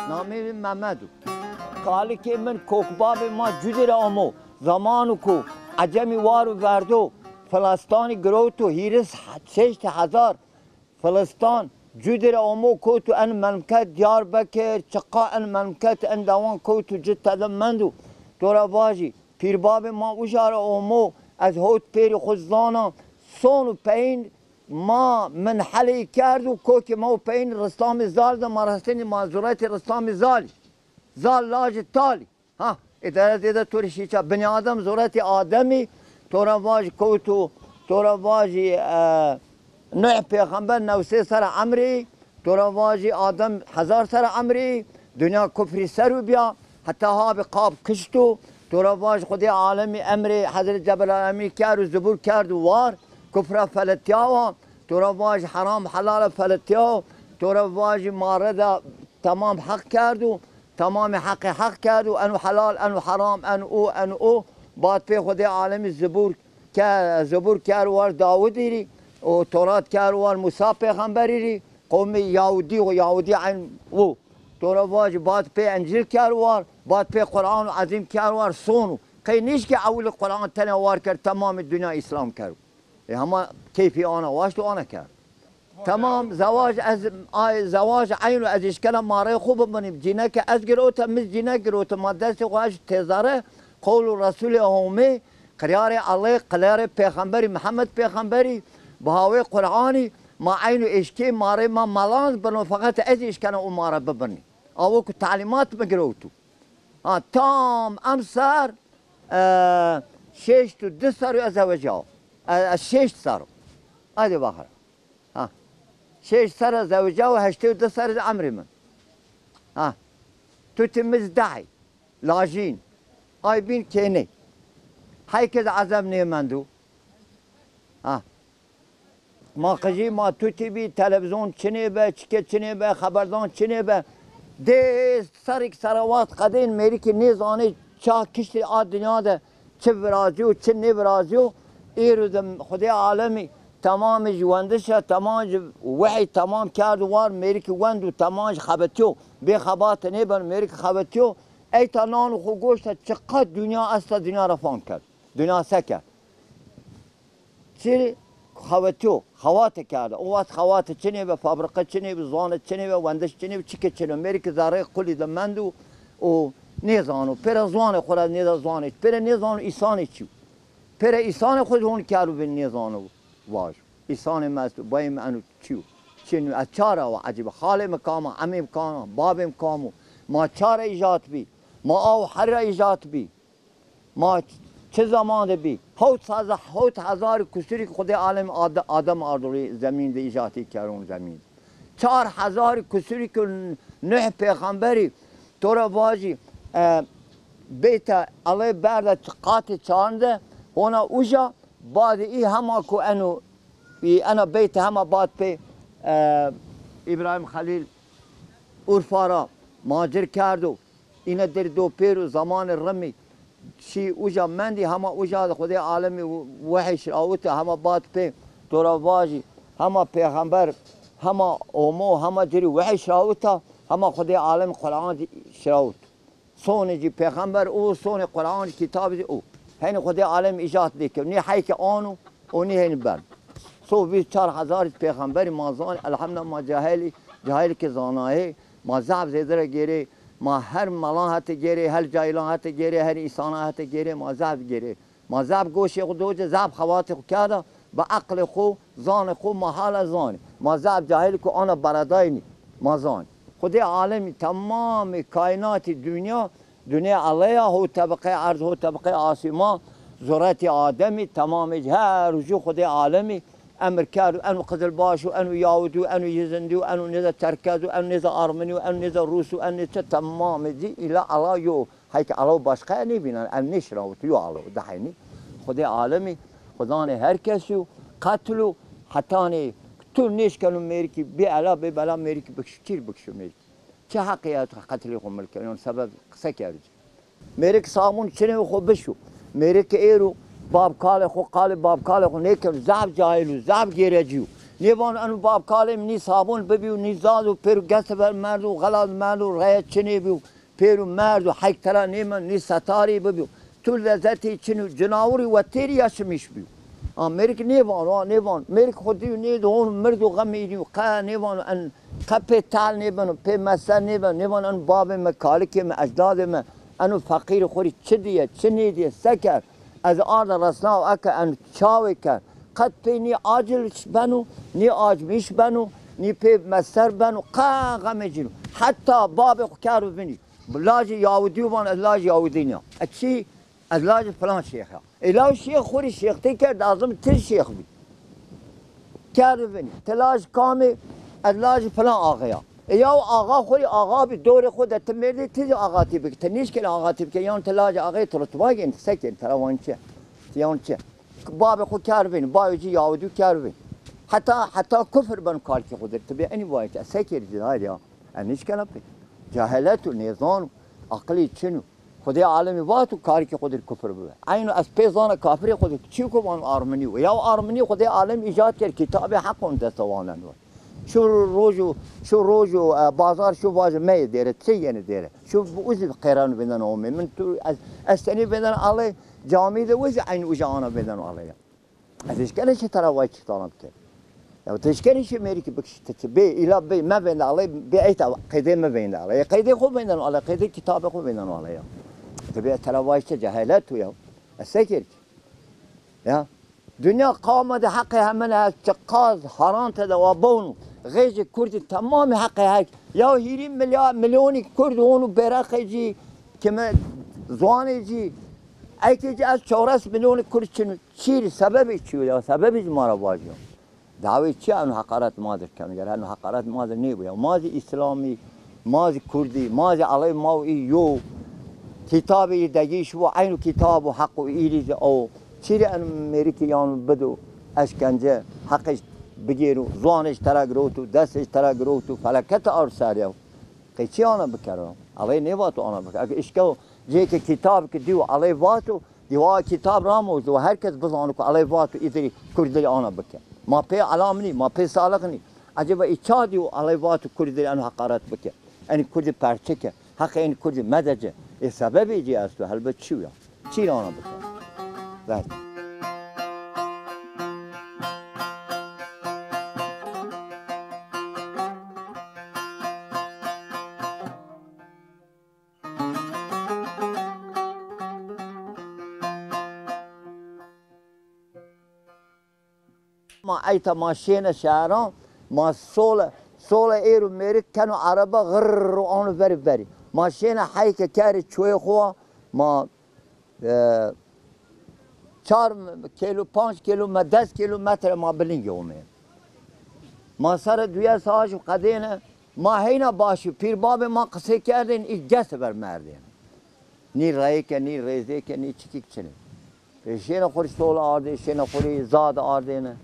نامی محمدو قال که من کوکباب ما جدیر آمو زمانو کو عجمی وارو وردو فلسطانی گروتو هیرس 6000 فلسطان جدیر آمو کوتو ان مملکت دیار بکر چقا ان مملکت ان دوان کوتو جد مندو دورا باجی پیرباب ما وشار آمو از هوت پیر خزدانا سونو پین ما من حلی کردو کوکی ما پین رستام زال دا مرحسین معذورت رستام زالی زال لاج تالی ها اداره دیده توری شیچا بنی آدم زورت آدمی تورا واج کوتو تورا واجی نوع پیغمبر 900 سر عمری تورا واجی آدم 1000 سر عمری دنیا کفری سرو بیا حتی ها به قاب کشتو تورا واج خودی عالمی امر حضرت جبل امی کرد و زبور کرد و وار کفر فلتیاوا تورا واج حرام حلال فلتیاو تورا واج مارد تمام حق کرد و تمام حق کرد و انو حلال انو حرام انو او بعد پی خودی عالمی زبور کرد وار داودی ری و تورات کرد وار موسی پیغمبری ری قوم یهودی عین او تورا واج بعد پی انجیل کرد وار بعد پی قرآن عظیم کرد وار سونو قی نیش که اول قرآن تنه وار کرد تمام دنیا اسلام کرد همه کیفی آنها واشت و آنها کرد تمام زواج عین و از اشکال ماره خوب بنیم جینک از گروتا مز جینک گروتا ما دست خواهش تزاره قول رسول همه قرار الله قرار پیغمبری محمد پیغمبری بهاوی قرآنی ما عین و اشکی ماره ما ملانز بنو فقط از اشکال او ماره ببنی او که تعلیمات بگروتو تام امسر 6 تا 2 سر از زوجه 6 سر هذه باخر 6 سر زوجه و 82 سر عمري من تو تمز داعي لاجين هاي بين كيني هاي كذا عزمني مندو ما قجي ما تو تبي تلفزيون چنيبه چكه چنيبه خبردان چنيبه ده سرك سروات قدين ميريكي نيزاني چا كشتي آد دنيا ده چه برازيو چه نبرازيو ايرو دم خدي عالمي تمام جواندش تمام وحي تمام کرد وار مریک وند و تمام خبتیو به خبات نیبر مریک خبتیو ای تا نان و خو گوشت چقدر دنیا است دنیا را فان کرد دنیا سکر چی خبتیو خوات کرد او وقت خوات چنی به فابریکه چنی به زانه چنی به وندش چنی به چیک چنی مریک زاره کلی دمندو و نیزانو پر زانه خود نیز زانه پر نیزانو ایسان چیو پر ایسان خود اون کارو به نیزانو واج ایسان مست بایم انو چیو چنو اچاره و عجیب خاله مکام عمیم مکام بابم کامو ما چاره ایجاد بی ما او هر ایجاد بی ما چه زمان بی هوت هزار کسری خود عالم آدم آردوری زمین ده ایجادی کرون زمین 4000 کسری که نه پیغمبری تورا واجی بیت الله برده قات چانده هنا اوجا بعد ای همه کو انو انا بیت همه بعد پی ابراهیم خلیل اورفارا ماجر کردو اینا در دو پیرو زمان رمی چی اوجا مندی همه اوجا خدای عالمی وحش راوته همه بعد پی تورا واجی همه پیغمبر همه اومو همه جری وحش راوته همه خدای عالم قرآن شراوت سون جی پیغمبر او سون قرآن کتاب او هین خدای عالم ایجاد دیکه نی حیک آنو و نی هین بر سو 4000 پیغمبر مازان الحمد ما جاهلی که زانایه ما زعب زیدره گیره ما هر ملاحت گیره هر جایلانت گیره هر ایسانات گیره ما زعب گیره ما زعب گوشی خود دوجه زعب خوات خود کرده با عقل خو زان خو ما حال زان ما زعب جاهلی که آن براداینی ما زان خدای عالم تمام کائنات دنیا الله هو طبقه عرض هو طبقه آسمان ذرات آدمی تمام هر رجوع خدای عالمی امر کرد انو قزل باش و انو یهودی و انو یزندی و انو نزا ترکز و انو نزا آرمنی و انو نزا روس و انو نزا تمام دی الى الله یو هیک الله باشقه نبینن ان نشراوت یو الله دحینی خدای عالمی خدای هر کسی قتلو حتی تو نیش کنو میرکی بی علا بی بلا میرکی بکشیر بکشو میرکی چه حقیقت قتل خو ملک اون سبب قصه کرد میرک سامون چنه خو بشو میرک ایرو باب کال خو قال باب کال خو نیکر زعب جاهلو زعب گیرجیو نیوان انو باب کالم نی صابون ببیو نی زاد و پیرو گست بر مرد و غلاد مرد و رایت چنی بیو پیرو مرد و حک ترا نیمن نی ستاری ببیو تو لذتی چنو جناوری و تیری یاشمیش بیو امریک نیوان امریک خودی نید اون مرد و غمی دیو قا نیوان ان قپه تال نیوان په مسر نیوان ان باب مکالک م اجداد م انو فقیر خوری چه دیه چه نیدیه سکر از آرد رسنا و اکا ان چاوی کر قد پی نی آجلش بنو نی آجمیش بنو نی پی مسر بنو قا غمی جنو حتی باب کرو بینی لاج یاودی وان از لاج یاودی نیا اچی از لاج فلان شیخ الا شیخ خوری شیخ تی کرد لازم تل شیخ بی کرد بینی تلاش کامی از لاج فلان آقایا یا آقا خوری آقا بی دور خود تمردی تیز آقا تی بک تنیش کل آقا تی بک یان تلاج آقای ترتباگی انت سکن تروان چه یان چه باب خود کرد بینی بایجی یاودی کرد بینی حتی کفر بن کار کی خود تبی انی وایت سکر جنای یا انیش کلا بی جاهلت و نیزان عقلی چنو خدای عالمی واتو کاری که خود کفر بود. اینو از پیزان کافری خود چی کوان آرمنی و یا آرمنی خدای عالم ایجاد کرد کتاب حق اون دستوانن و شو روزو بازار شو باز می دیره چی یعنی دیره شو وز قران بدن اومه من تو از سنی بدن علی جامعه وز این وجانا بدن علی ازش کنه چه ترا وای چه طلب کرد یا تشکرش امریکا بکش تبی ایلا بی ما بین علی بی ایت قیده ما بین علی قیده خوب بدن علی قیده کتاب خوب بدن علی تبي تلوايش جهالات ويا السكر يا دنيا قامت حقها منها تقاض حرام تدوابون غيج كرد تمام حقها يا هيري مليون كرد هون براق يجي كما زوان يجي اي كي از 4 مليون كرد شنو سبب شو يا سبب ما رواجه دعوی چی انو حقارت مادر کنه گر انو حقارت مادر نی بیا مازی اسلامی مازی کردی مازی علی ما یو کتابی دگیش و عین کتاب و حق و ایریز او چیری امریکیان بدو اشکنجه حقش بگیرو زانش ترا گروتو دستش ترا گروتو فلکت ارساریو قیچی آنا بکرم علی نیواتو آنا بکر اگه اشکو جه که کتاب که دیو علی واتو دیوا کتاب راموز و هر کس بزانو که علی واتو ایدری کردی آنا بکر ما پی علام نی ما پی سالق نی عجب ایچا دیو علی واتو کردی آن حقارت بکر این کردی پرچه که حق این کردی مدجه سببی جی است و هلبت چیه چی آنا بکن ذات ما ایت ماشین شهران ما سول ایرو میرک کنو عربا غر آنو بری ماشین حیک کاری چوی خوا ما 4 کیلو 5 کیلو ما 10 کیلومتر ما بلنگی اومه ما سر دویه ساعت قدینه ما هینا باشی پیر باب ما قصه کردین ای جس بر مردین نی رای که نی ریزه که نی چیک چنه شین خوری سول آرده شین خوری زاد آردینه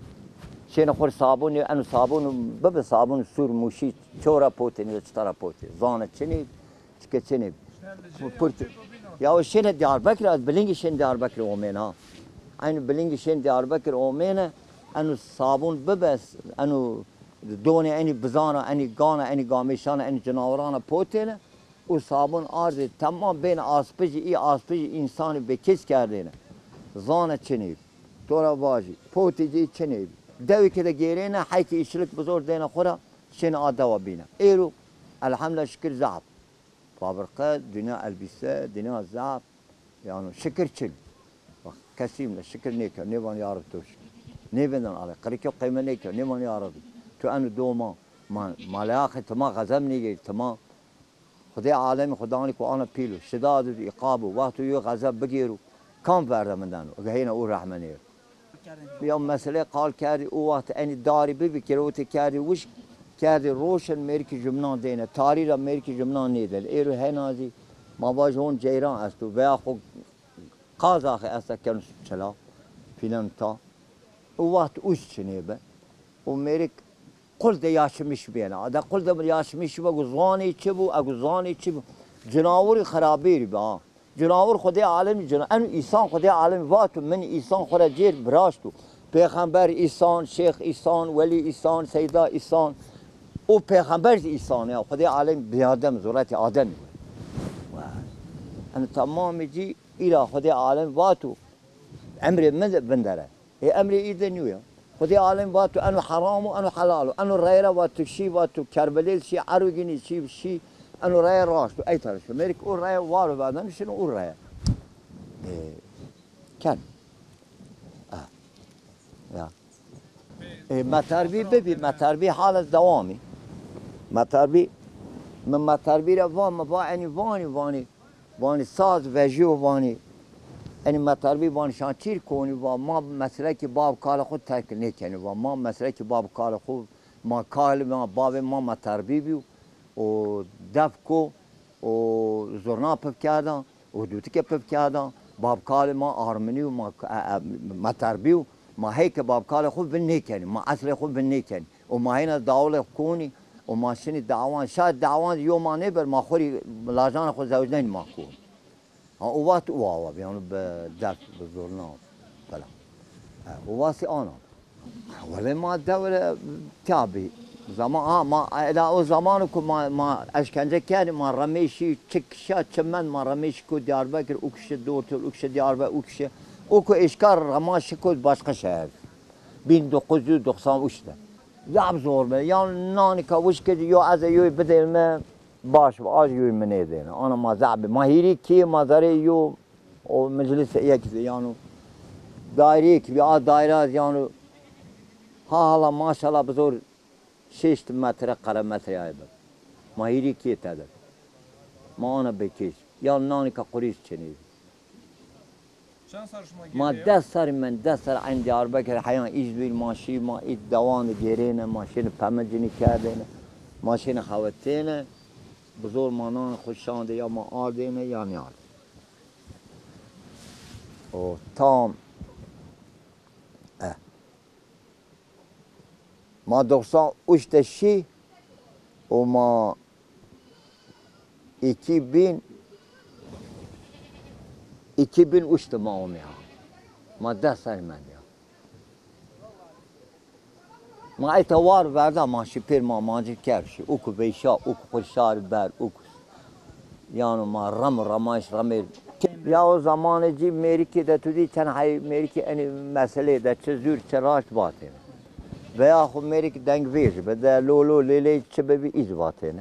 شین خوری صابون انو صابون بب صابون سور موشی چورا پوتی نی چطرا پوتی زانه چنی چنی پرت یا شین دیاربکر از بلنگ شین دیاربکر اومنا این بلنگ شین دیاربکر اومنا انو صابون ببس انو دونه اینی بزانه اینی گانه اینی گامیشانه اینی جناورانه پوتینه و صابون آرد تمام بین آسپج انسانی به کس کرده نه زانه چنیب تورا واجی پوتی جی چنیب دوی که ده گیرینه حیکی اشلک بزرگ دینه خورا شین آدوا بینه ایرو الحمدلله شکر زعب فابرقه دنیا البسه دنیا زعب یعنی شکر چل کسیم نه شکر نیکر نیوان یارب توش نیوان آله قریکو قیمه نیکر نیوان یارب تو انو دوما ملاخ تما غزم نیگی تما خدای عالم خدا نی کو آن پیلو شداد و عقاب و وقت یو غضب بگیرو کام ورده مندن و هینا او رحمنیر بیا مسئله قال کردی او وقت اینی داری ببی کروتی کردی وش کردی روشن مرکی جمنان دینه تاری را مرکی جمنان نیدل ایرو هنازی ما باج هون جیران است و بیا خو قازاخ است کنس چلا فیلم تا او وقت اوش چنیبه و مرک قل ده یاشمیش بیانه ده قل ده یاشمیش بگو زانی چه بو اگو زانی چه بو جناوری خرابیری با جناور خدای عالمی جناور انو ایسان خدای عالمی واتو من ایسان خورا جیر براشتو پیغمبر ایسان، شیخ ایسان، ولی ایسان، سیدا ایسان. او پیغمبر ایسانه، خدای عالم بیادم ضرورت آدم بود. انا تمام جی ایلا خدای عالم واتو امر من بندره. امر ایده نیویا. خدای عالم واتو انو حرام و انو حلال و انو غیره واتو شی واتو کربلیل شی عروگینی شی انو رای راست ای طرف امریک او رای وارو بعدن شنو او رای کن یا متربی ببی متربی حال دوامی متربی من متربی را وانی ساز وجو وانی این متربی وان شانتیر کنی و ما مسئله که باب کار خود ترک نکنی و ما مسئله که باب کار خود ما کال ما باب ما متربی بیو و دفکو و زرنا پف کردن و دوتی که پف کردن باب کار ما آرمنی و ما متربی و ما هی که باب کار خود بن نکنی ما اصل خود بن نکنی و ما هینا داول کنی و ما شنی دعوان شاید دعوان یوم ما نبر ما خوری لاجان خود زوجنین ما کن اوات اوه بیانو به دفت به زرنا بلا اوواسی آنا ولی ما دور تابی زمان ما او زمانو که ما اشکنجه کردیم ما رمیشی چکشا چمن ما رمیش کو دیاربکر اوکش دورتر اوکش دیاربکر اوکش اوکو اشکار رماش کود başka şehir 1993'te zab zor be ya nani kavuş ki yo az yo bedelme baş az yo ne dene ana ma zab mahiri ki mazare yo o meclis yani daire ki ya daire yani hala maşallah buzor 6 metre kare metre aydı mahiri ki tadır ma ana bekiş ya nani ka kuris çeni ما دست سر من دست سر این دیاربکر حیان ایش بیل ماشی ما ای دوان گیرینه ماشین پمجینی کردینه ماشین خواتینه بزرگ مانان خوشانده یا ما آردینه یا نیار و تام ما 93 و ما 2003'te ma omya. Ma desar men ya. Ma ita var verda ma şipir ma mancı kerşi. Uku beşa, uku kuşar ber, uku. Yani ma ramaş ramir. Ya o zamanı ci Amerika'da tudi ten hay Amerika yani mesele de çözür çeraş batı. Veya Amerika denk verir. Be de lolo lele çebebi iz batı.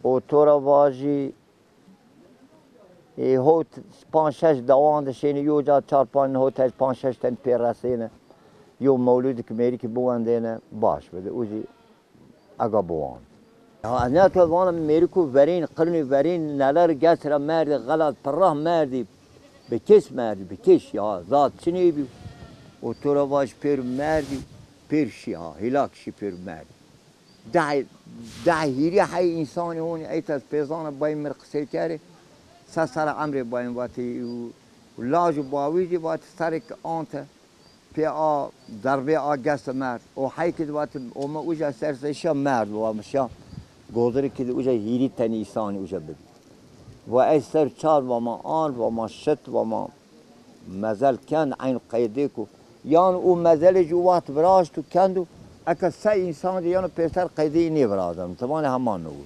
O tora vaji هوت 5-6 دوان دشینه یو جا 4-5 هوتش 5-6 تن پیرسینه یو مولود که میری که بواندینه باش بده اوزی اگا بوان نه که وانا میری که ورین قرنی ورین نلر گسر مردی غلط پراه مردی بکش مردی بکش یا ذات چنی بی و تو را واش پیر مردی پیر شی ها هلاک شی پیر مردی ده هیری حی انسانی هونی ایت از پیزان باید مرقصه کردی سر عمر بایم واتی لاج باویجی واتی سرک آنت پی آ ضربه آگست مرد و حیکت واتی اوما اوجا سرسشا مرد و مشا گودری که اوجا هیری تنی ایسانی اوجا ببی و ای سر چار و ما آن و ما شت و ما مزل کن عین قیده کو یان او مزل جو وقت براش تو کندو اکا سه انسان دیانو پیسر قیده نی برازم تمام همان نوی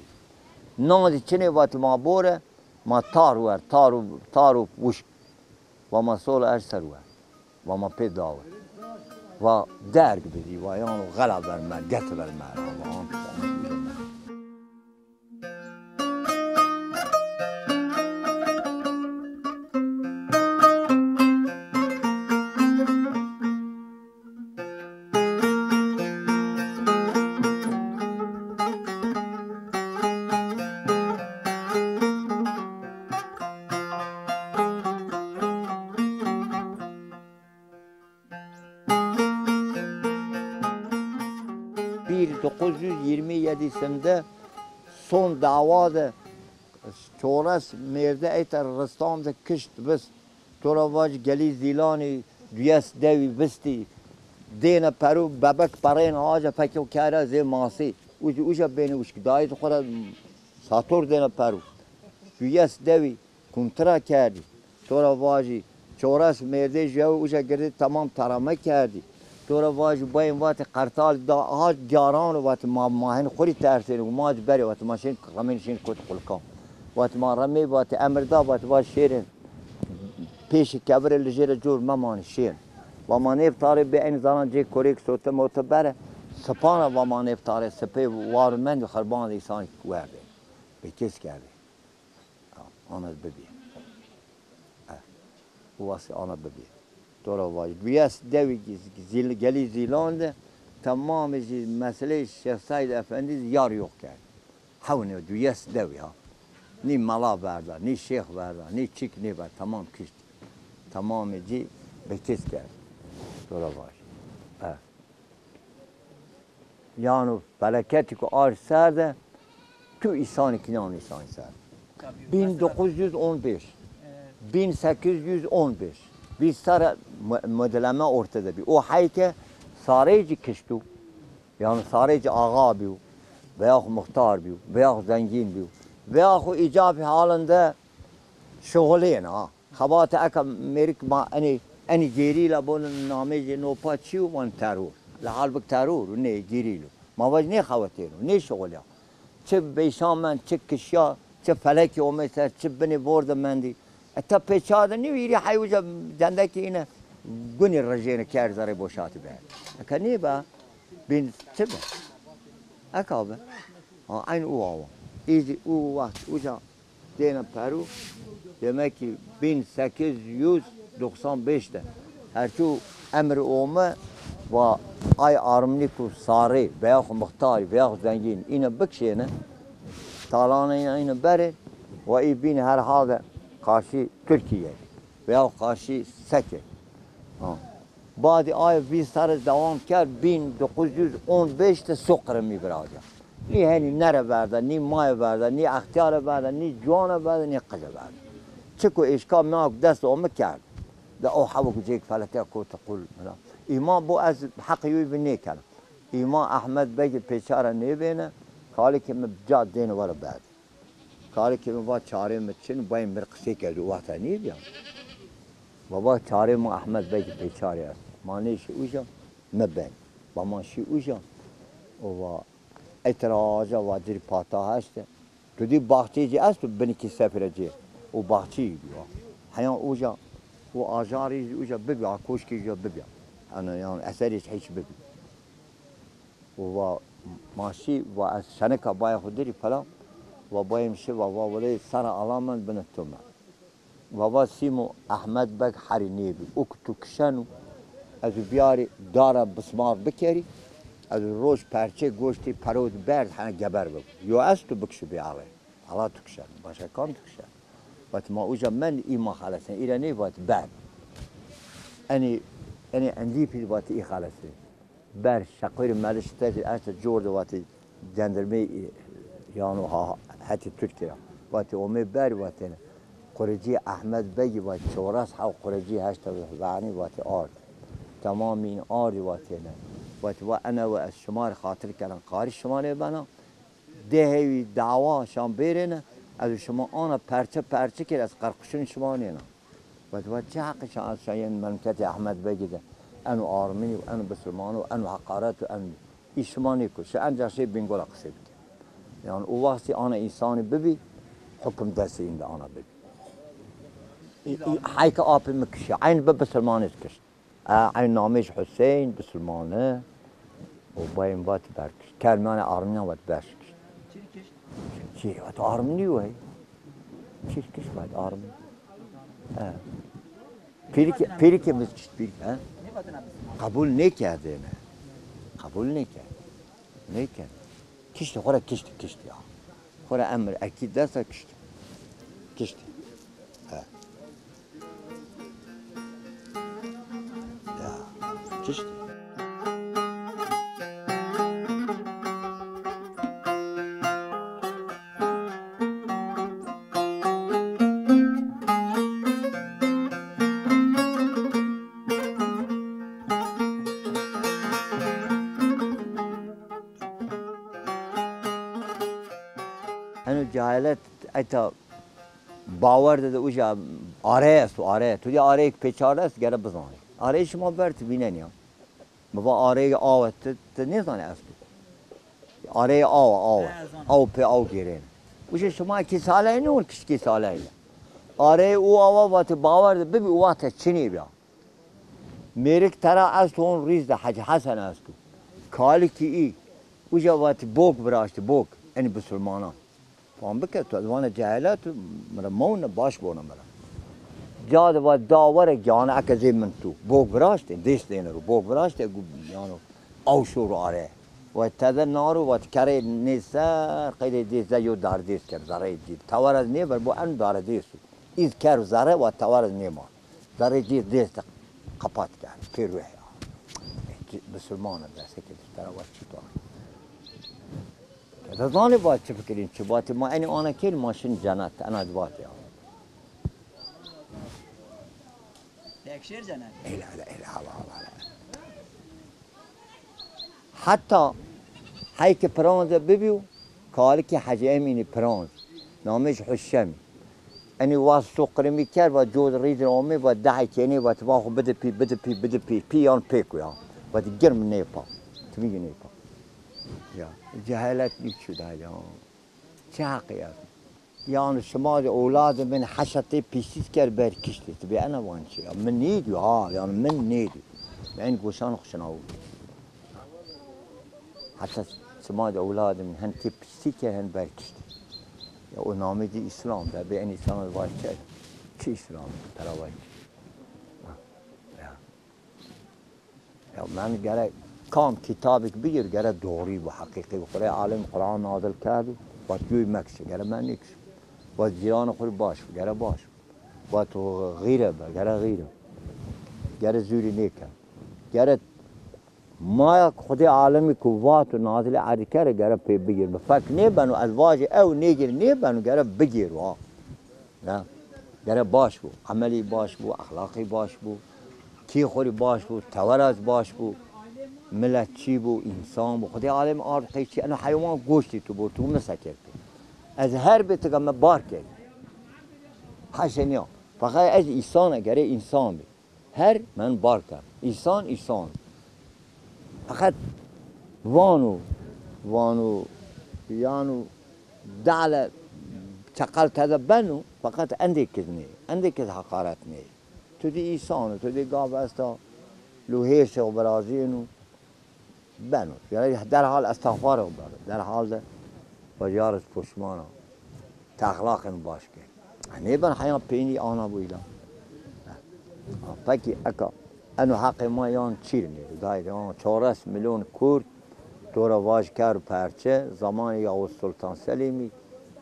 نادی چنی وقت ما بوره ما تارو وش و ما سول ارسل و ما پیداور و درگ بدی و یانو غلب بر من گت بر من bir 1927'sinde son davada çoras merde eter restamda kışt biz toravaj geli zilani düyes devi bisti dena peru bebek parayn ağaca peki o kara ze masi uca beni uçki dayı khora sator dena peru düyes devi kontra kerdi toravaji çoras merde jav uca girdi tamam tarama kerdi دورا واج بایم وقت قرطال دا ها جاران وقت ما ماهن خوری ترسین و ماج بری وقت ماشین قمینشین کت قلکام وقت ما رمی وقت امر دا وقت واج شیرین پیش کبر لجیر جور ممان شیر و ما نفتاره به این زمان جه کوریک سوت معتبره سپانه و ما نفتاره سپی وارمند و خربان ایسان ورده به کس کرده آنها ببین واسه آنها ببین دورا واجد ویاس دوی گلی زیلانده تمام مسئله شیخ سید افندی یار یوق کرد حونه ویاس دوی ها نی ملا برده نی شیخ برده نی چیک نی برده تمام کشت تمام جی به کس کرد دورا واجد یعنی فلکتی که آر سرده تو ایسان کنان ایسان سرده 1915 1815 بیشتر مدلمه ortada bir. O hayke saraycı kiştu. Yani saraycı ağa bir. Veya muhtar bir. Veya zengin bir. Veya icabı halinde şoğleyin ha. Xabat aka merik ma ani geriyle bunun nameci nopa çiu man terör. Halbuki terör ne geriyle. Ma vaj ne xavatero ne şoğul ya. Çe beşamen çe kişya çe feleki o mesela çe beni borda mendi. تا پیچاده نیویری حیوجا دندکی اینه گونی رجین کار زره بوشاتی به کنی با بین چه با اکابه این او آوا ایزی او وقت اوجا دینا پرو demek ki 1895'te herçu emri olma ve ay armniku sarı veya muhtar veya zengin yine bıkşene talana yine beri ve ibin her halde karşı Türkiye veya karşı Seke. Bazı ay bir sarı devam kar 1915'te sokra mi bırakacak. Ni hani nere verdi, ni may verdi, ni ihtiyar verdi, ni juana verdi, ni kıza verdi. Çünkü işgal mağdur dest olmak kar. Da o havuk cek falete ko taqul. İmam bu az hakkı yübni kan. İmam Ahmed Bey peçara ne bene? Kali ki mebcad dini var bad. کاری که ما چاره مچین بایم مرقسی کرد و وقت نیست بابا چاره ما احمد بی بیچاره است مانیش اوجا مبین با ماشی اوجا و اعتراض و دیر پاتا هست تو دی باغچی جی است بنی کی سفر جی و باغچی بیا حیان اوجا و آجاری اوجا ببیا کوش کی جا ببیا انا یعنی اثرش هیچ ببی و ماشی و از شنک بای خودی فلان و بایم شی و ولی سر علامت بنتوم و سیمو احمد بگ حرینی بی او تو کشنو از بیاری داره بسمار بکری از روز پرچه گوشتی پرود برد هنه گبر بگو یا از تو بکشو بیاره حالا تو کشن باشه کام تو کشن وقت ما اوجا من ایما خالصن ایرانی وقت برد انی اندی پید وقت ای خالصن بر شقیر ملشته از جورد وقت جندرمی یعنی حتی ترکیه وقتی اومد بر وقتی قرجی احمد بگی وقتی چوراس حاو قرجی هشت وانی وقتی آرد تمام این آردی وقتی و انا و از شمار خاطر کردن قاری شماره بنا دهوی دعوا شام بیرنه از شما آن پرچه کرد از قرقشون شما نینا وقتی چه حقش از شاین مملکت احمد بگی ده انو آرمنی و انو بسلمان و انو حقارت و انو ای شما نیکو شو انجا شی بینگولا قصه بکن yani o vakti ana insanı bebi hüküm desinde ana bebi. Hayka apı mekşi. Aynı be Müslümanız kış. Aynı namiş Hüseyin Müslümanı. O bayım vat berkiş. Kermane Armeniya vat berkiş. Çirkiş vat Armeni vay. Çirkiş vat Armeni. Pirike mezkişt pirike. Kabul ne kerdi ne? Kabul ne kerdi? Ne kerdi? کشتی خورا کشتی ها خورا امر اکید دست کشتی یا کشتی هنو جاهلت ایتا باور داده اوجا آره است و آره تو دی آره یک پیچاره است گره بزنی آره شما برد بینن یا مبا آره آو نیزانی اصلی آره آو پی آو گیرین وش شما کی ساله اینه اون کی ساله اینه آره او آوا وقت باور ببی او وقت چنی بیا میرک ترا از تو اون ریز ده حج حسن است تو کالی کی ای وجا وقت بوک براشت بوک این بسلمانا فهم بکر تو ادوان جاهلات مرا مون باش بونم مرا جاد و داور جان اکزی من تو بوک براشت دیست دینه رو بوک براشت یانو او شور آره و تازه نارو و کره نیسر خیلی دیست یو دار دیست کرد زره جید توار از نیبر بو ان دار دیست ایز کرد زره و توار از نیما زره جید دیست قپات کرد پیروه بسلمان دسته که ترا و چی تو رضانی باید چه فکرین چه باید ما اینی آنها کل ماشین جنت انا دوات یا تکشیر جنت ایلا حتی هایی که پرانز ببیو کاری که حجه امینی پرانز نامش حشمی اینی واسطو قرمی کرد و جود ریز آمی و دهی کنی و تباخو بده پی پیان پیکو یا و دی گرم نیپا تمیگی نیپا یا جهالت نیست شده یا چه حقی است یعنی شما اولاد من حشته پیشیز کرد بر کشتی تبی انا وانچی من نیدی ها یعنی من نیدی به این گوشان خوشناو حتی شما اولاد من هن تی پیشی کرد هن بر کشتی یا او نامی دی اسلام ده به این اسلام وای چه اسلام تراوی یا من گره کام کتابی که بگیر گره دوری و حقیقی و خورای عالم قرآن نازل کرد و توی مکشه گره من نیکش و جیران خود باش گره باش و تو غیره با گره غیره گره زوری نیکن گره ما خود عالمی که وات و نازل عادی کرده گره پی بگیر بفک نیبنو از واجه او نیگیر نیبنو گره بگیر وا نه گره باش بو عملی باش بو اخلاقی باش بو کی خوری باش بو تورز باش بو ملت چی بو انسان بو خدا عالم آرقی چی انا حیوان گوشتی تو بو تو مسکر از هر بیت ما بار کرد حسنیا فقط از انسان اگر انسان بی هر من بار کرد انسان فقط وانو یانو دعل چقل تذا بنو فقط عندي كذا حقارت نی تو دی انسان تو دی گاو استا لوهیش و برازینو بنو یعنی در حال استغفار و در حال بجارت پشمانا تخلاق باش که نیبن حیان پینی آنا بویلا فکی اکا انو حق ما یان چیر نیر داید 4 میلیون کرد دورا واج کرد پرچه زمان یا سلطان سلیمی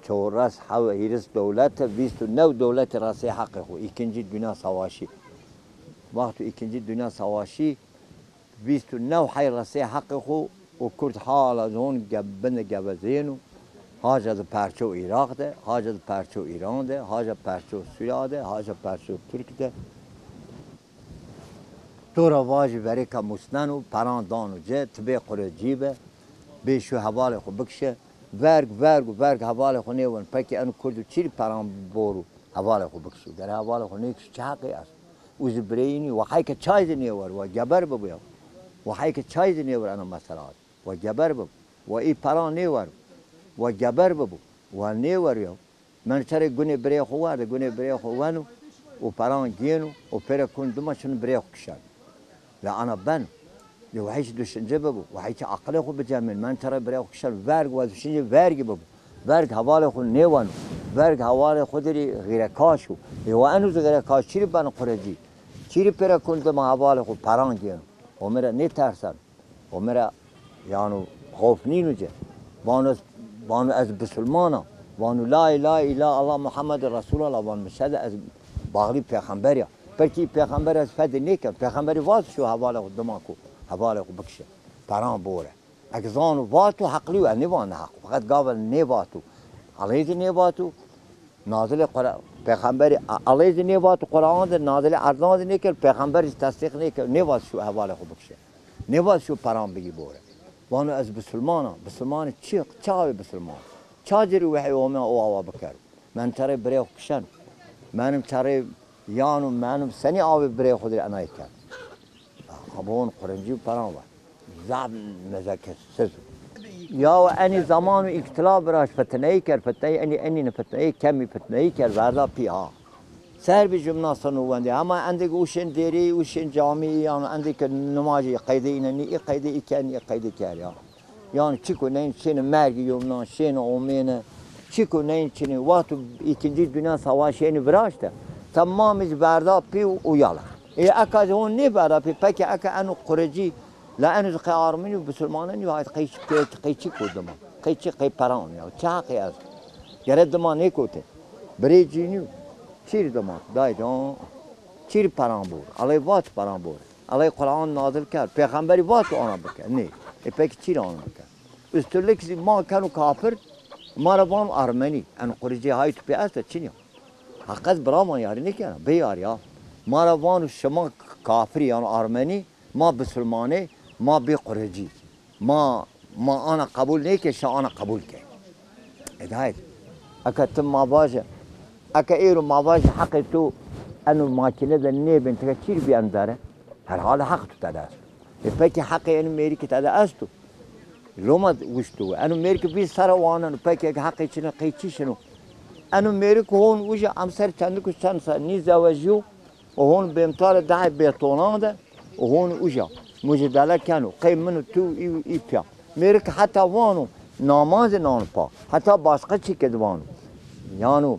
4 هیرس دولت 29 دولت راسی حق خو ikinci dünya savaşı وقت ikinci dünya savaşı 29 حي راسی حق خو و کرد حال از اون گبن گبزینو حاج از پرچو عراق ده حاج از پرچو ایران ده حاج از پرچو سوریه ده حاج از پرچو ترک ده تو را واجب بری که مسننو پران دانو جه تبه قره جیبه بیشو حوال خو بکشه ورگ حوال خو نیون پکی انو کردو چیری پران بورو حوال خو بکشو در حوال خو نیکش چه حقی است اوز برینی و حی که چای نیور و گبر ببویم و حی که چای نیور انا مثلا و گبر بب و ای پران نیور و گبر ببو و نیور یو من چرا گونه بری خو ورد گونه بری خو ونو و پران گینو و پر کن دومشون بری خو کشن لا انا بن لو هيش دوشنجه ببو وهيش عقله خو بجمل من ترى بري خشل ورق وشنجه ورق ببو ورق حواله خو نيوان ورق حواله خودري غير كاشو يو انو غير كاش چيري بن قرجي چيري پر كنت ما حواله خو پران گين ومرا نترسن ومرا يانو خوف نينوجه وانو از بسلمانا وانو لا اله الا الله محمد رسول الله وان مشهد از باغلی پیغمبریا پرکی پیغمبر از فد نیکه پیغمبری واس شو حواله خود دماکو حواله خود بکشه پران بوره اگزانو واتو حقلی و نیوان حق فقط قابل نیواتو علیز نیواتو نازل قرآن پیغمبری علیز نیواتو قرآن ده نازل ارزان نیکه پیغمبری تصدیق نیکه نیوات شو حواله خود بکشه نیوات شو پران بگی بوره وانو از بسلمان چاوی بسلمان چاجری وحی اومه او آوا بکر من تره بریخ کشن منم تره یانو منم سنی آوی بری خودی انای کرد خبون قرنجی و پران و زعب مزاکس سزو یا و انی زمان و اختلاف براش فتنهی کرد فتنهی انی نفتنهی کمی فتنهی کرد وردا پی ها سر بی جمنا سنوونده اما اندک اوشن دیری اوشن جامعی یعنی اندک نماجی قیده ایننی ای قیده ای کنی ای قیده کر yani çiko neyin çene mergi yolundan şene olmayana çiko neyin çene vakti ikinci Dünya Savaşı yeni bıraktı tamamı berda pi uyala akaz on ne berda pi peki aka anu kureci la anu qiyarmini Müslümanın ya qeyçi koduma qeyçi paran ya ça qiyas yaradma ne kote brejini çir dama daydan çir paran bu alay vat paran bu alay Kur'an nazil kar peygamberi vat ona bakar ne peki çir ona bakar üstürlük ma kanu kafir maravan Armeni en Kureci hayt pe asta Çin hakikat bravo yani ne kana be ya maravan şama kafir yani Armeni ma Müslümane ma be Kureci ma ana kabul ne ki şana kabul ke edayet akatim ma baje aka ero ma baje hakitu anu makine de ne ben tekir bir andare her hal hak tutar peki hakkı en Amerika tada astu Roma وشتو أنا أمريكا في سارة وانا نبكي حقي شنو قيتشي شنو أنا أمريكا هون وجا أمسر تندكو شانسا نيزاوجيو وهون بيمطار داعي بيطونادا وهون وجا مجدالة كانوا قيم منو تو إيبيا أمريكا حتى وانو ناماز نانبا حتى باشقة شي كدوانو يانو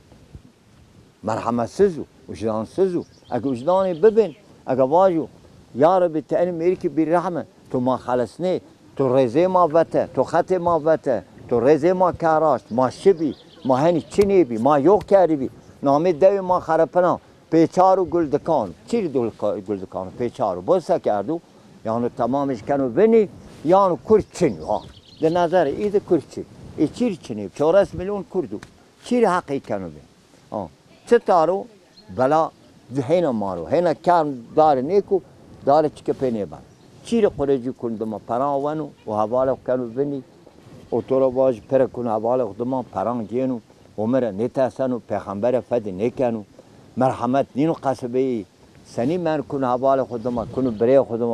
مرحمة سزو وجدان سزو أكو وجداني ببن أكو واجو يا ربي تاني أمريكا بالرحمة تو ما خلصني تو رزه ما وته تو خط ما وته تو رزه ما کاراش ما شبی ما هنی چینی بی ما یوک کردی بی نامی دوی ما خرپنا پیچارو گلدکان چی گلدکان پیچارو بسا کردو یعنی تمامش کنو بینی یعنی کرد چینی ها در نظر ایده کرد چی ای چیر چینی 4 میلیون کردو چیر حقی کنو بین چه تارو بلا هینا مارو هینا کار داره نیکو داره چکه پینی بند چیر قرجی کندم پران و حواله کنو بینی و تو را باج پر کن حواله خودم پران گینو و مرا نتاسنو پیغمبر فد نکنو مرحمت نینو قصبی سنی من کن حواله خودم کنو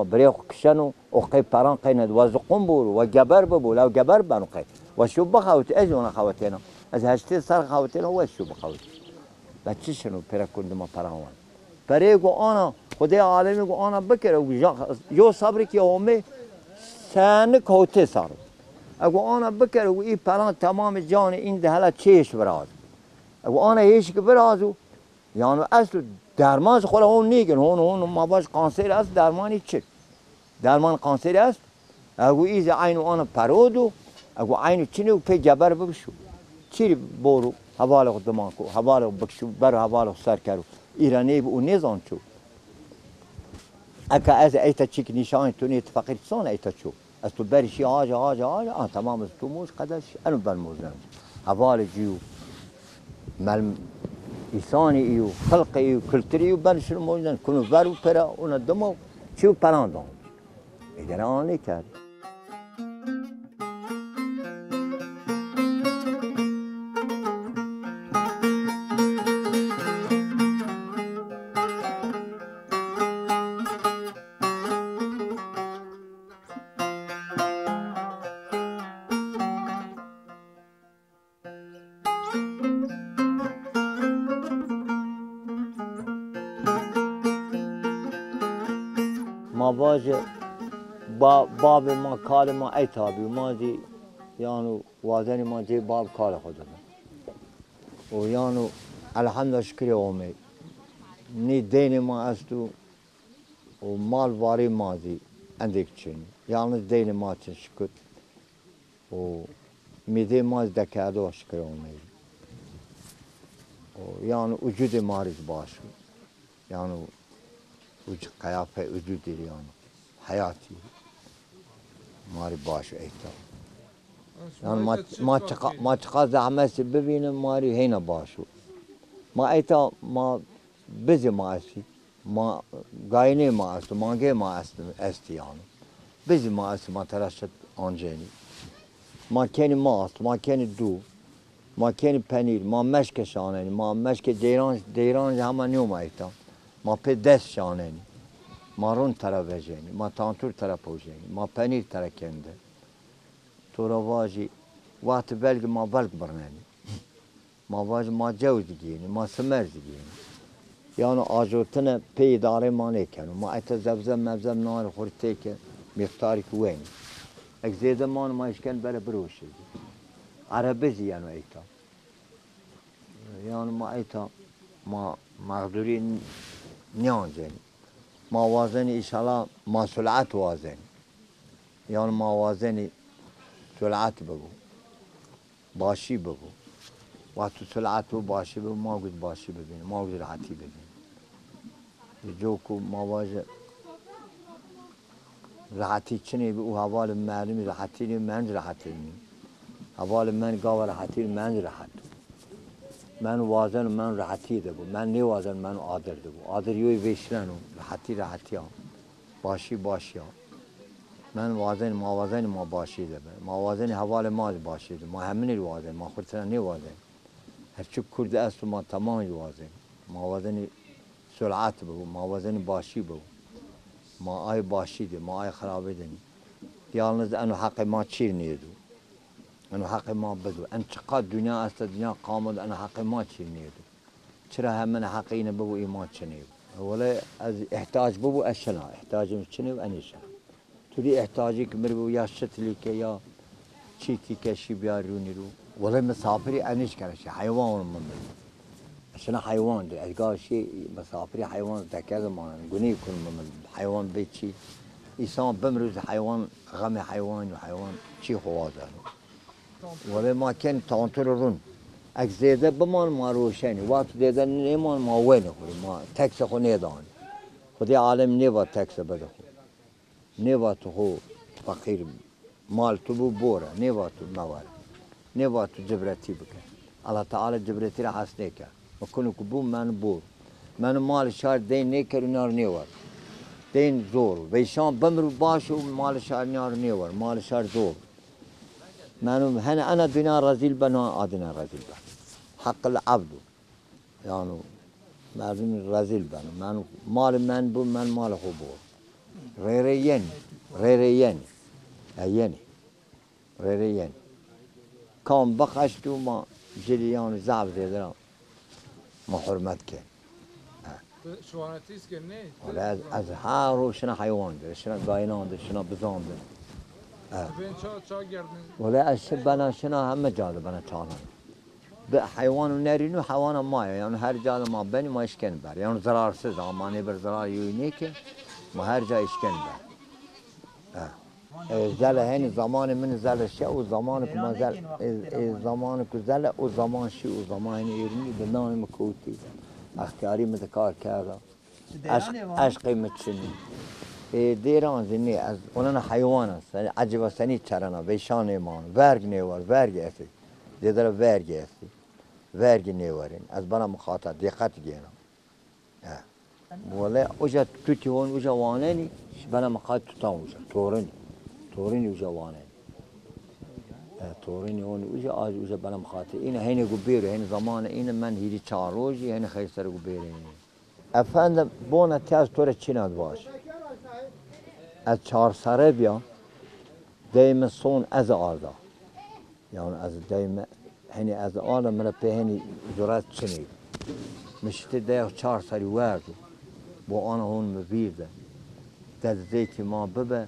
بری کشنو و قی پران قیند و زقم بور و جبر ببول و جبر بنو قی و شو بخوت اجونا خواتینا از هشته سر خواتینا و شو بخوت بچه شنو پر کندم پران پریگو آنا خدای عالمی گو آنا بکره جو صبری که اومه سن کوته سر اگو آنا بکره و این پران تمام جان این دهلا چیش براز اگو آنا هیچ که برازو یعنی اصل درمان خود اون نیگن هون ما باش کانسر است درمانی چه درمان کانسر است اگو ایز عین آنا پرودو اگو عین چینی و پی جبر ببشو چی برو حواله خودمان کو حواله بکشو بر حواله سر کرو ایرانی به اون نزان چو اگه از ایتا چیک نشان تونی اتفاقی سان ایتا چو از تو برشی آجا تمام از تو موش قدرش انو برموزن حوال جیو مل ایسانی ایو خلق ایو کلتری ایو برشون موزن کنو برو پرا اونا دمو چیو پراندان ایدر آنی کرد ما واجه باب ما کار ما ایتابی ما دی یانو وازن ما دی باب کار خودم و یانو الحمد شکر اومه نی دین ما استو و مال واری ما دی اندک چین یانو دین ما چن شکر و میده ما دکادو شکر اومه و یانو وجود مارز باشو یانو وجود قیافه وجود دیریان حیاتی ماری باشه ایتا یعنی ما چقدر زحمت ببینم ماری هینا باشو ما ایتا ما بزی ما استی ما گاینه ما است مانگه ما استی یعنی بزی ما است ما ترشت آنجانی ما کنی ما است ما کنی دو ما کنی پنیر ما مشک شانه ما مشک دیران همه نیوم ایتا ما په دست شانه مارون ترا وجهنی ما تانتور ترا پوجهنی ما پنیر ترا کنده تو را واجی وقت بلگ ما بلگ برننی ما واج ما جوز گیرنی ما سمر گیرنی یعنی آجوتن پی داره ما نکنم ما ایت زبزم مبزم نار خورده که مقداری که وینی اگه زیده ما اشکن بره بروشه عربی یعنی ایتا یعنی ما ایتا ما مقدوری نیانزنی ما وازنی انشالله ما سرعت وازنی یعنی ما وازنی سرعت بگو باشی بگو وقتی سرعت و باشی بگو ما گود باشی ببینیم ما گود راحتی ببینیم جو کو ما واجه راحتی چنی او حوال معلومی راحتی نیم من راحتی نیم حوال من گاو راحتی من راحت من وازن من راحتی ده بود من نیوازن من عادر ده بود عادر یوی ویشنن راحتی ها باشی ها من وازن ما باشی ده ما وازن حوال ما باشی ده ما همین وازن ما خودتنا نیوازن هرچی کرده است ما تمام وازن ما وازن سرعت بود ما وازن باشی بود ما آی باشی ده ما آی خرابه ده یالنز انو حق ما چیر نیدو انو حق ما بدو ان چقدر دنیا است دنیا قامد انو حق ما چیر نیدو چرا همین حقینه بگو ایمان چنیو ولی از احتاج بگو اشنا احتاجم چنیو انیشا توی احتاجی که مربو یا شتلی که یا چیکی کشی بیارونی رو ولی مسافری انیش کنشی حیوان من بگو اشنا حیوان ده از شی مسافری حیوان دکرد مانن گونی کن من حیوان بیچی انسان بمروز حیوان غم حیوان و حیوان چی خوازه ولی ما کن تانتر رون اگه زیاده بمان ما روشنی وقت دیده نیمان ما وینه خوری ما تکس خو نیدانی خودی عالم نیوا تکس بده خو نیوا تو خو فقیر مال تو بو بوره نیوا تو مواره نیوا تو جبرتی بکن الله تعالی جبرتی را حس نکر مکنو که بو من بور من مال شار دین نیکر نار نیوار دین زور ویشان بمرو باشو مال شار نار نیوار مال شار زور منو هنا انا دنیا رزیل بنا آدنا رزیل بنا حق العبد يعني مردم رزیل بنا من مال من بو من مال خو بو ریریین ریریین کام بخشتو ما جلیان زعب زیدرم ما حرمت که شوانتیست که نه از هر رو شنا حیوان ده شنا گاینان ده شنا بزام ده بین چا گردن ولی از بنا شنا همه جاده بنا چانان به حیوان و نرینو حیوان ماه یعنی هر جا ما بنی ما اشکن بر یعنی ضررسز آمانه بر ضرر یونی که ما هر جا اشکن بر زل هنی زمان من زل شه و زمان که ما زل زمان که زل و زمان شی و زمان هنی ایرنی به نام مکوتی اختیاری متکار کرده عشقی متشنی دیران زنی از اونان حیوان است عجب سنی چرنا ویشان ایمان ورگ نیوار ورگ اسی دیدار ورگ اسی ورگ نیوارین از بنا مخاطر دقت گیرم ولی اوجا توتی هون اوجا واننی بنا مخاطر توتان اوجا تورنی اوجا واننی تورنی هون اوجا بنا مخاطر این هنی گو بیره هنی زمان این من هیری 4 روزی هنی خیستر گو بیره افندم بونا تیاز طور چیناد باش از 4 سره بیا دایم سون از آردا یعنی از دایم هنی از آردا مرا به هنی جرات چنید مشته ده 4 سری وردو با آن هون مبیرده در زیتی ما ببه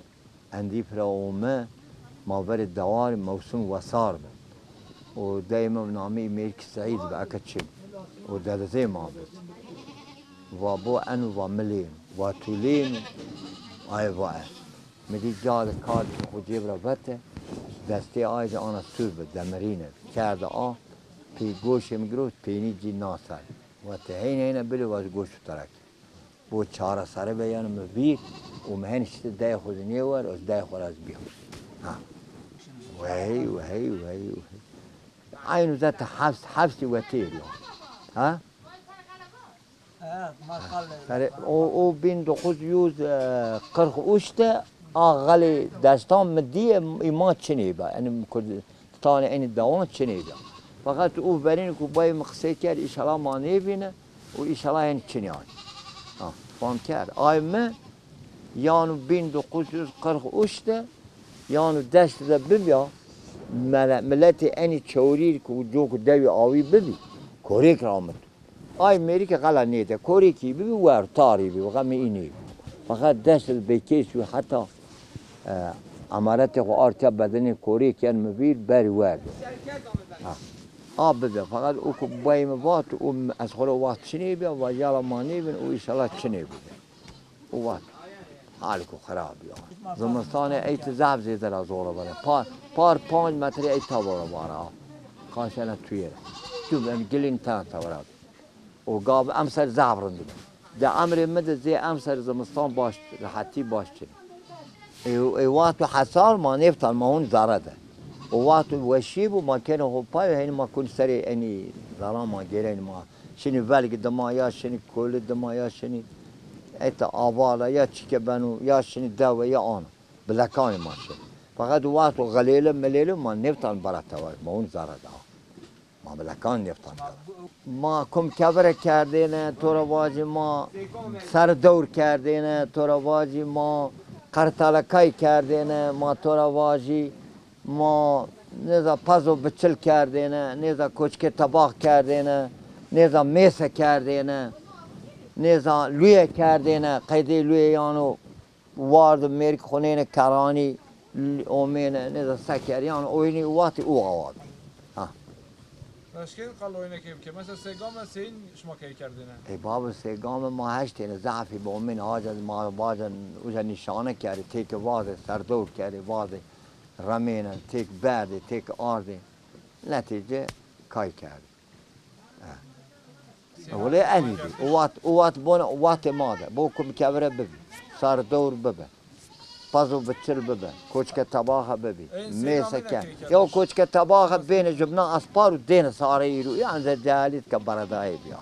اندی پر اومه ما ور دوار موسم وسار به و دایم نامی میرک سعید به اکچین و در زی ما بس و با انو و ملین و تولین آی وای میدی جاد کار خودی برا بته دستی آیج آن سور به دمرینه کرده پی گوش میگرو پینی جی ناسر و تهین اینه بلی واز گوش ترک بو 4 سره بیان مبیر و مهنشت ده خود نیور از ده خود از بیام وهي عينه ذات حبس وتير ها او بین دو خود یوز قرخ اوشته آغلی دستان مدیه ایمان چنی با یعنی تانه این دوان چنی با فقط او برین که بای مقصد کرد ایشالا ما نیبینه و ایشالا این چنی آن فهم کرد آیمه یانو بین دو قوسوس قرخ اشته یانو دشت ده ببیا ملت اینی چوریر که جو که دوی آوی ببی کوریک رامد آی میری که غلا نیده کوریکی ببی ور تاری بی وقت می اینی فقط دشت بکیش و حتی امارت خو آرتیا بدنی کوریک یعنی مبیر بری ورد آب بده فقط او که بایم وات او از خور وقت چنی بیا و یالا مانی بین او ایشالا چنی بده او وقت حال کو خراب یا زمستان ایت زعف زیده را زوره بره پار 5 متری ایت تا باره باره خانشانه تویره تو بیم گلین تا باره و گاب امسر زعف رنده ده امر مده زی امسر زمستان باش راحتی باش چنی ای وقت حسار ما نفتن ما اون زاره ده وقت وشيب وما كان هو باي هين ما كنت سري اني ظلام ما جيرين ما شنو بالك دمايا شنو كل دمايا شنو اتا افالا يا تشكبانو يا شنو دوا يا انا بلكان ما شنو فقط وقت غليله مليله ما نفتن برات ما اون زاره ده ما بلکان نفتن ما کم کبر کردینه تو را واجی ما سر دور کردینه تو را واجی ما قرطلکای کردینه ما تو را واجی ما نیزا پزو بچل کردینه نیزا کوچک تباخ کردینه نیزا میسه کردینه نیزا لویه کردینه قیدی لویه یانو وارد میرک خونین کرانی اومینه نیزا سکر یانو اوینی واتی او آواد مشکل قلوینه که مثلا سیگام سین شما کی کردینه ای بابا سیگام ما هشتین ضعفی به امین حاجت ما باجن اوجا نشانه کرده تیک واده سردور کرده واده رمینه تیک برده تیک آرده نتیجه کای کرده ولی اینی دی اوات بونه اوات ماده بو کم کبره ببی سردور ببه پازو بچل ببه کوچک تباخه ببی میسه کن یا کوچک تباخه بین جبنا اسپار و دین ساره ایرو یعنی زد جالیت که بردایی بیا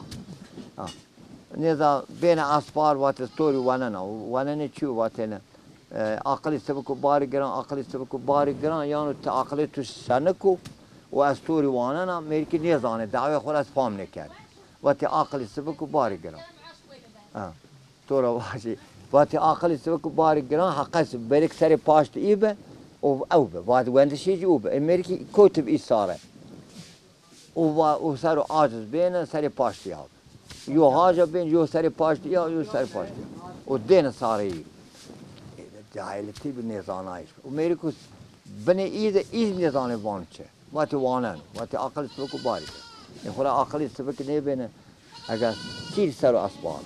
نیزا بین اسپار وات استوری وننه چی واتنه عقلی سبکو باری گران عقلی سبکو باری گران یعنی تا عقلی تو سنکو و استوری واننه میرکی نیزانه دعوی خود از فهم نکرد وات عقلی سبکو باری گران تو را واجی وقتی عقلی سبکو باری گران حقیقت بریک سری پاشت ایبه او به وقتی وندشیج او به امریکی کوتب ای ساره او سر عاجز بینه سری پاشت یاب یو حاجه بین یو سری پاشت یا یو سری پاشت و دین ساره ای جاهلتی به نظانایش امریکو بنی ایز نظانه وان چه وقتی وانن وقتی عقلی سبکو باری گران این خورا عقلی سبک نبینه اگر سیر سر و اسبان